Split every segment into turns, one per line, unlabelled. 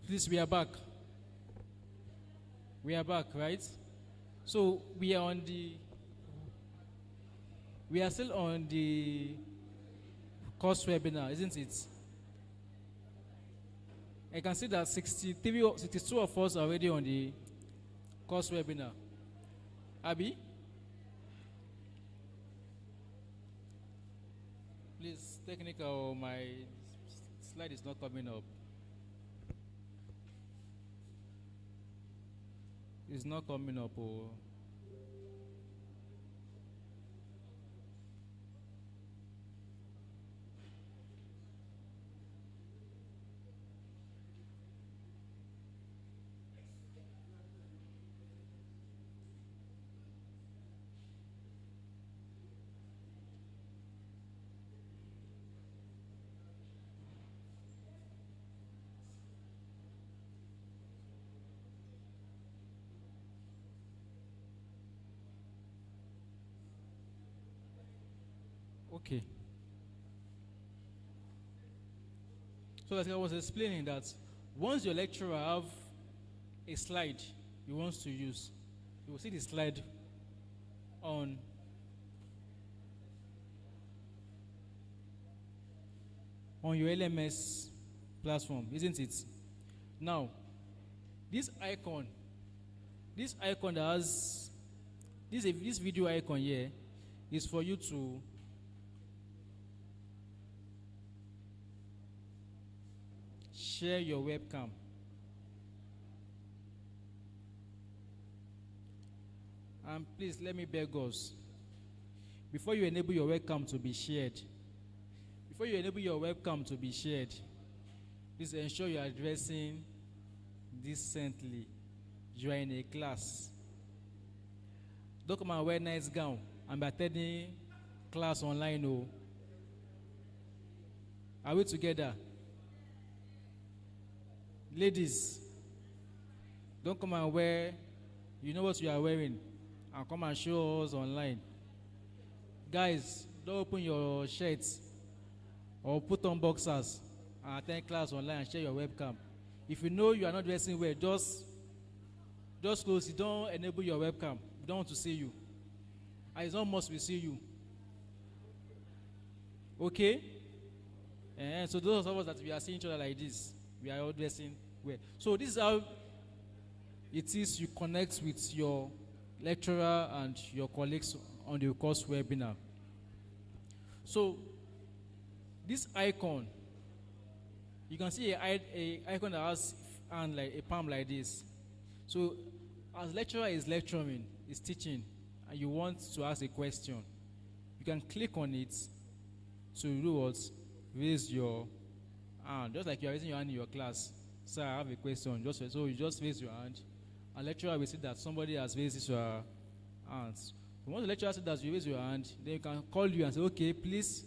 Please, we are back. We are back, right? So we are still on the course webinar, isn't it? I can see that 63 or 62 of us are already on the course webinar. Abby, please, technical, my slide is not coming up. It's not coming up. Oh. Okay. So as I was explaining that once your lecturer have a slide he wants to use, you will see the slide on your LMS platform, isn't it? Now, this icon, that has this video icon here is for you to share your webcam. And please let me beg us, before you enable your webcam to be shared, please ensure you are dressing decently. You are in a class. Don't come and wear nice gown and be attending class online. Oh. Are we together? Ladies, don't come and wear, you know what you are wearing, and come and show us online. Guys, don't open your shirts or put on boxers and attend class online and share your webcam. If you know you are not dressing well, just close it. Don't enable your webcam. We don't want to see you. And it's not must we see you. Okay? And so those of us that we are seeing each other like this, we are all dressing well. So this is how it is you connect with your lecturer and your colleagues on the course webinar. So this icon, you can see a icon that has hand like a palm like this. So as lecturer is lecturing, is teaching, and you want to ask a question, you can click on it to do what? Raise your hand, just like you are raising your hand in your class. Sir, I have a question. So you just raise your hand, and lecturer will see that somebody has raised your hand. Once the lecturer sees that you raise your hand, then you can call you and say, okay, please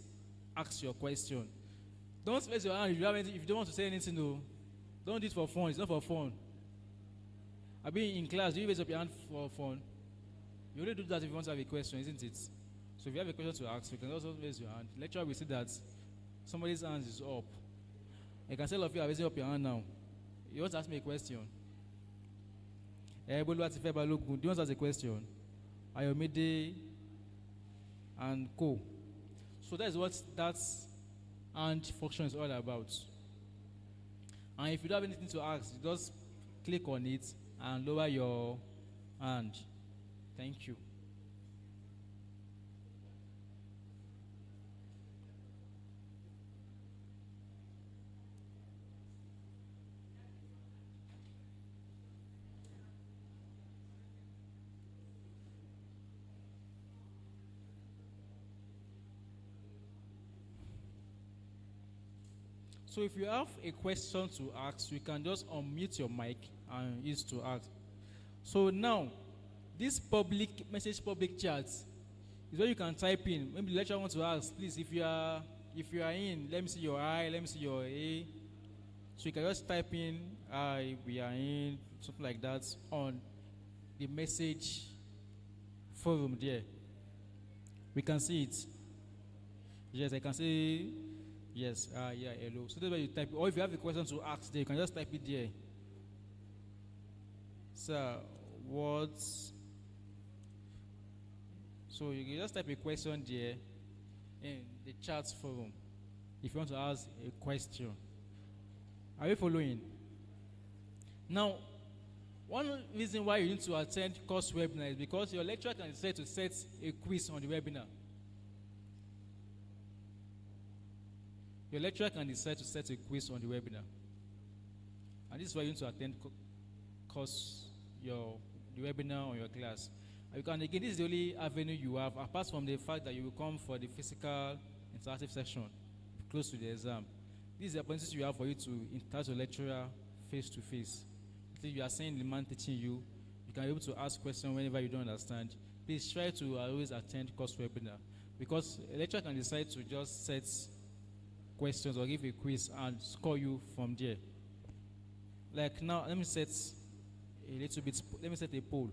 ask your question. Don't raise your hand if you don't want to say anything. No, don't do it for fun. It's not for fun. I've been in class. Do you raise up your hand for fun? You only do that if you want to have a question, isn't it? So if you have a question to ask, you can also raise your hand. Lecturer will see that somebody's hand is up. I can say all of you are raising up your hand now. You want to ask me a question? Do you want to ask a question? Ayomide and co. So that is what that hand function is all about. And if you don't have anything to ask, you just click on it and lower your hand. Thank you. So if you have a question to ask, you can just unmute your mic and use to ask. So now, this public chat is where you can type in. Maybe the lecturer wants to ask, please, if you are in, let me see your I, let me see your A. So you can just type in we are in, something like that on the message forum there. We can see it. Yes, I can see. Yes, yeah, hello. So that's where you type, or if you have a question to ask there, you can just type it there Sir, what's so you can just type a question there in the chat forum if you want to ask a question. Are you following? Now, one reason why you need to attend course webinar is because your lecturer can decide to set a quiz on the webinar. Your lecturer can decide to set a quiz on the webinar. And this is why you need to attend course the webinar on your class. And you can, again, this is the only avenue you have, apart from the fact that you will come for the physical interactive session close to the exam. This is the opportunity you have for you to interact with your lecturer face to face. If you are saying the man teaching you, you can be able to ask questions whenever you don't understand. Please try to always attend course webinar, because a lecturer can decide to just set questions or give a quiz and score you from there. Like now, let me set a poll.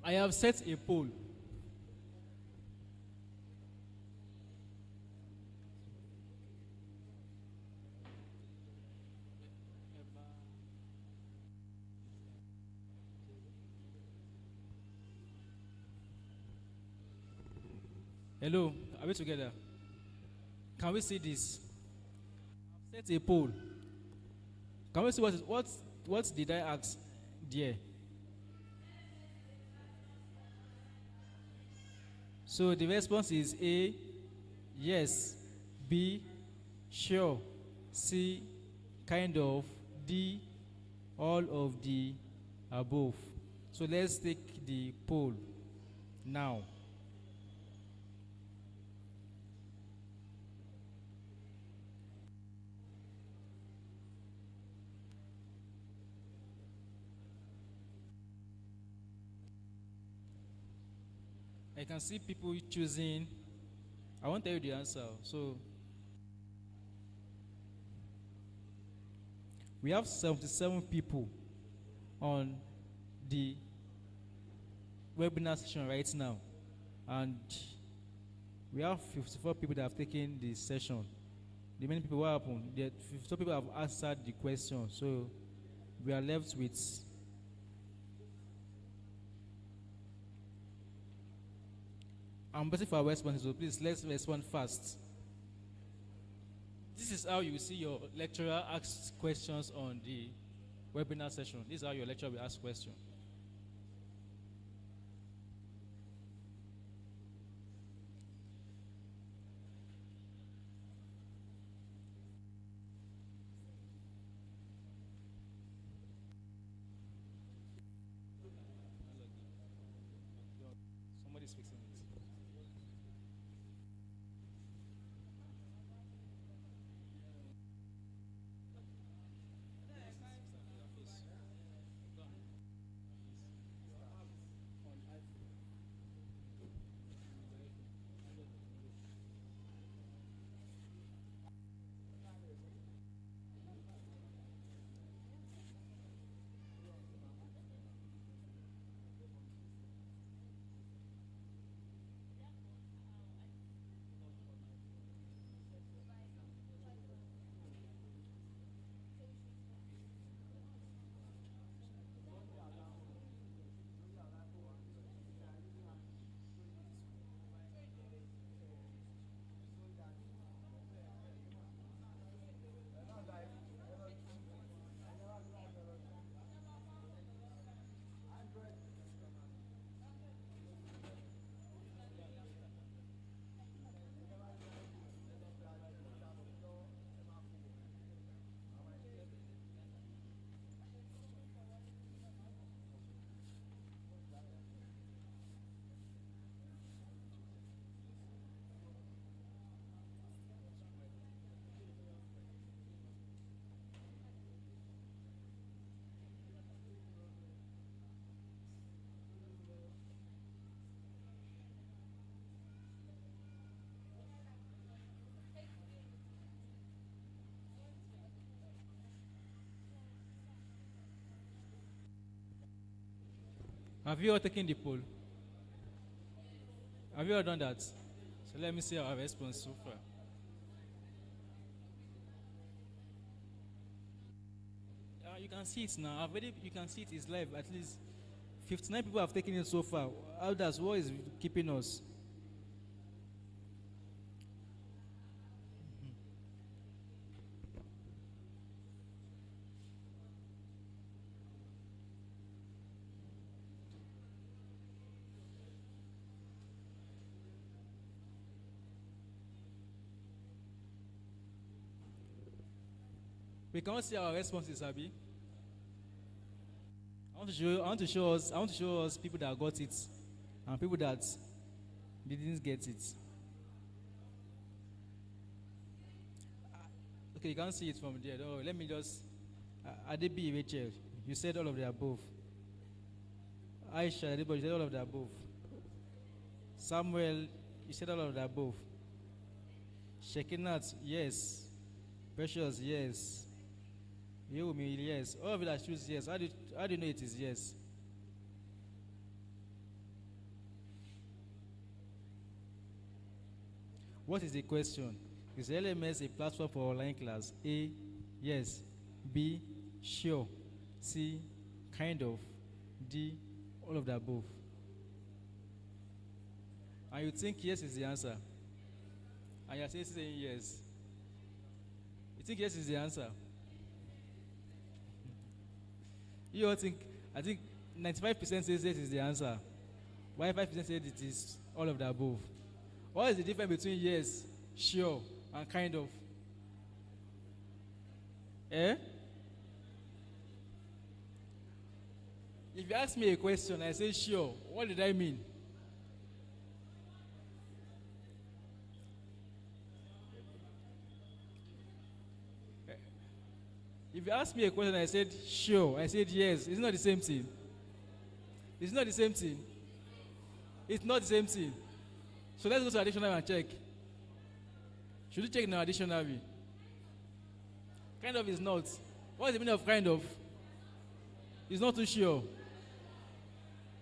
I have set a poll. Hello, are we together? Can we see this? I've set a poll. Can we see what did I ask there? So the response is A, yes, B, sure, C, kind of, D, all of the above. So let's take the poll now. I can see people choosing. I won't tell you the answer. So we have 77 people on the webinar session right now, and we have 54 people that have taken the session. The many people, what happened? The 54 people have answered the question, so we are left with I'm waiting for our responses, so please let's respond fast. This is how you see your lecturer ask questions on the webinar session. This is how your lecturer will ask questions. Somebody's fixing it. Have you all taken the poll? Have you all done that? So let me see our response so far. You can see it now. You can see it is live. At least 59 people have taken it so far. Others, what is keeping us? We cannot see our responses, Abby. I want to show us people that got it and people that didn't get it. Okay, you can't see it from there. Oh, let me just. Adebi Rachel, you said all of the above. Aisha, everybody, you said all of the above. Samuel, you said all of the above. Shekinat, yes. Precious, yes. Yumi, yes. All of it that choose yes. How do you know it is yes? What is the question? Is LMS a platform for online class? A, yes. B, sure. C, kind of. D, all of the above. And you think yes is the answer? And you're saying yes. You think yes is the answer? You all think, I think 95% says yes is the answer. Why 5% says it is all of the above? What is the difference between yes, sure, and kind of? Eh? If you ask me a question, I say sure. What did I mean? If you ask me a question, I said sure. I said yes. It's not the same thing. It's not the same thing. It's not the same thing. So let's go to dictionary and check. Should you check in our dictionary? Kind of is not. What is the meaning of kind of? It's not too sure.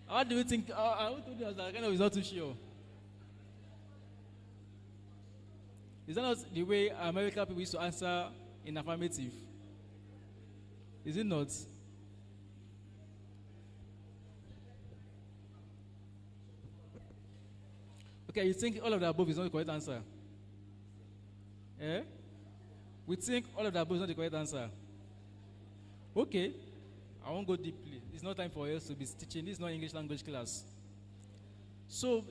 How do you think? Who told you that kind of is not too sure? Is that not the way American people used to answer in affirmative? Is it not? Okay, you think all of the above is not the correct answer? Eh? We think all of the above is not the correct answer. Okay, I won't go deeply. It's not time for us to be teaching. This is not English language class. So,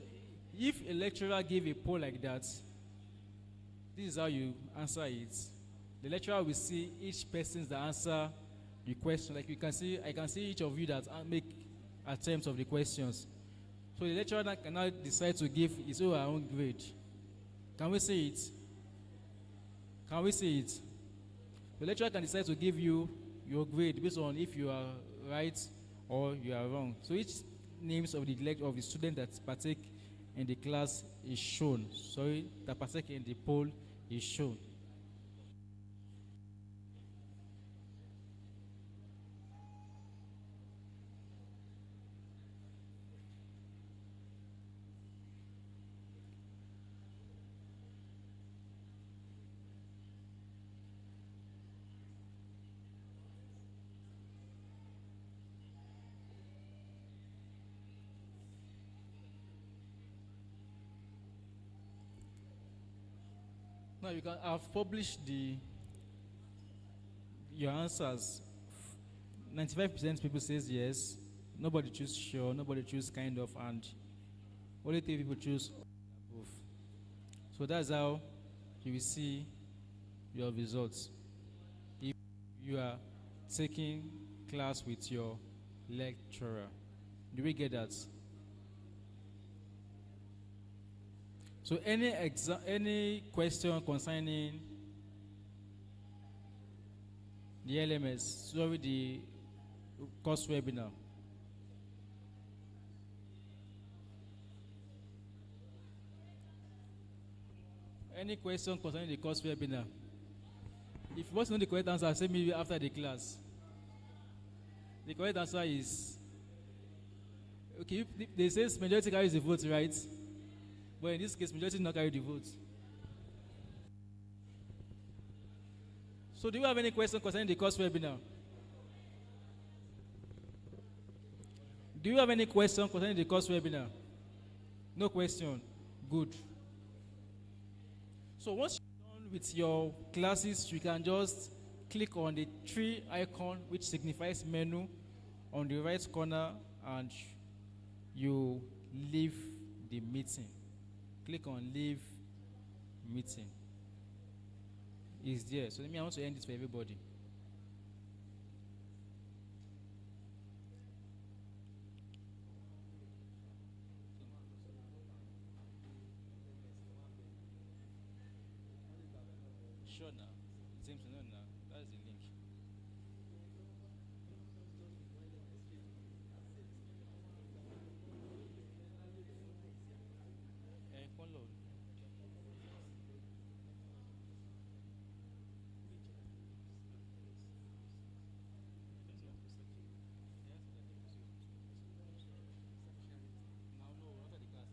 if a lecturer gave a poll like that, this is how you answer it. The lecturer will see each person's answer the question. Like you can see, I can see each of you that make attempts of the questions. So the lecturer can now decide to give his or her own grade. Can we see it? Can we see it? The lecturer can decide to give you your grade based on if you are right or you are wrong. So each names of the student that partake in the class is shown. Sorry, that partake in the poll is shown. Now I've published your answers. 95% people says yes. Nobody choose sure. Nobody choose kind of, and only 3 people choose both. So that's how you will see your results. If you are taking class with your lecturer, do we get that? So any question concerning the LMS, sorry, the course webinar? Any question concerning the course webinar? If you want to know the correct answer, say me after the class. The correct answer is Okay, if they say majority carries the vote, right? But in this case, majority did not carry the vote. So do you have any question concerning the course webinar? Do you have any question concerning the course webinar? No question. Good. So once you're done with your classes, you can just click on the tree icon which signifies menu on the right corner and you leave the meeting. Click on leave meeting. It's there. So let me, I want to end this for everybody. Sure now. Same to know now. That's the link. Follow. Now, no, what are the class?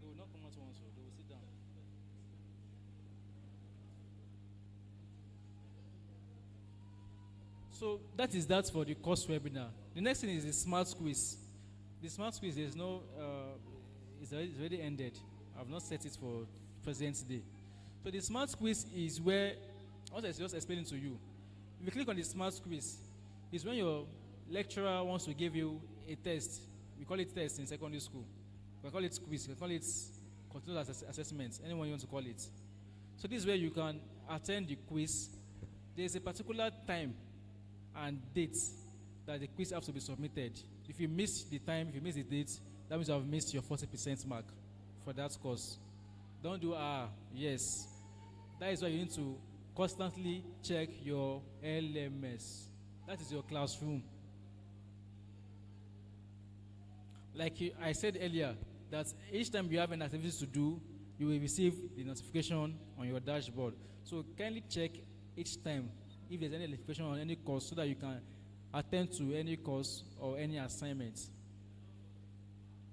They will not come out once, so they will sit down. So that is that for the course webinar. The next thing is the smart quiz. The smart quiz, there's no, it's already ended. I've not set it for President's Day. So the smart quiz is where, what I just explained to you. If you click on the smart quiz, it's when your lecturer wants to give you a test. We call it test in secondary school. We call it quiz. We call it continuous assessment. Anyone you want to call it. So this is where you can attend the quiz. There's a particular time and date that the quiz has to be submitted. If you miss the time, if you miss the date, that means you have missed your 40% mark for that course. Don't do yes. That is why you need to constantly check your LMS. That is your classroom. Like I said earlier, that each time you have an activity to do, you will receive the notification on your dashboard. So kindly check each time if there's any notification on any course so that you can attend to any course or any assignment.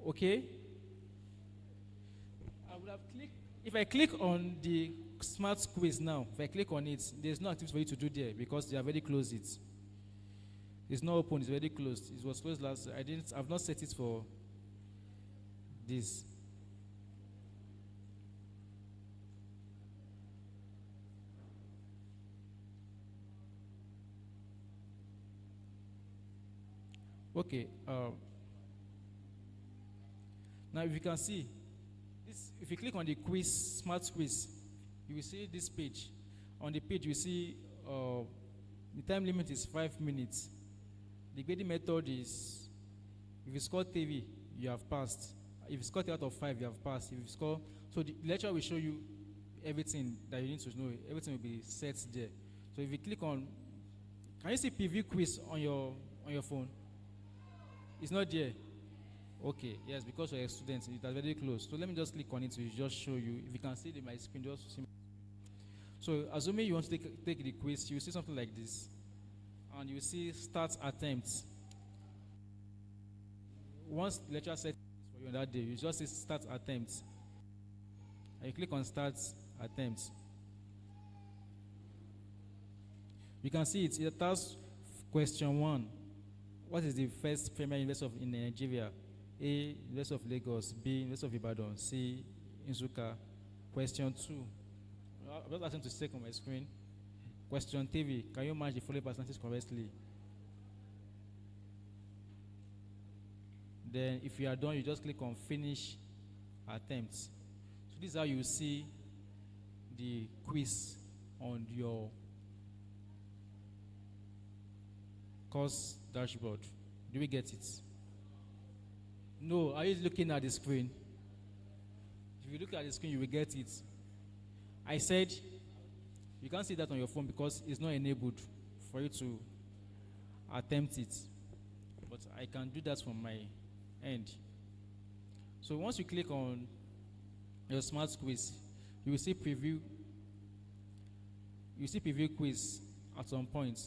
Okay? I would have clicked, if I click on the smart quiz now, if I click on it, there's no activity for you to do there because they have already closed it. It's not open, it's already closed. It was closed last, I've not set it for this. Okay. Now, if you can see, this, if you click on the quiz, smart quiz, you will see this page. On the page, you see the time limit is 5 minutes. The grading method is, if you score TV, you have passed. If you score 3 out of 5, you have passed. If you score, so the lecturer will show you everything that you need to know. Everything will be set there. So if you click on, can you see PV quiz on your phone? It's not there. Okay, yes, because you're a student, it is very close. So let me just click on it to just show you. If you can see my screen, just see. So assuming you want to take the quiz, you see something like this. And you see start attempts. Once the lecturer set for you on that day, you just see start attempts. And you click on start attempts. You can see it. It starts question 1. What is the first premier university in Nigeria? A, University of Lagos. B, University of Ibadan. C, Nsukka. Question 2. I'm just asking to check on my screen. Question TV. Can you match the following percentages correctly? Then, if you are done, you just click on finish attempts. So this is how you see the quiz on your course dashboard. Do we get it? No, are you looking at the screen? If you look at the screen, you will get it. I said you can't see that on your phone because it's not enabled for you to attempt it. But I can do that from my end. So once you click on your smart quiz, you will see preview. You see preview quiz at some point.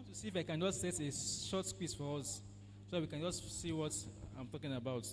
to see if I can just set a short quiz for us so that we can just see what I'm talking about.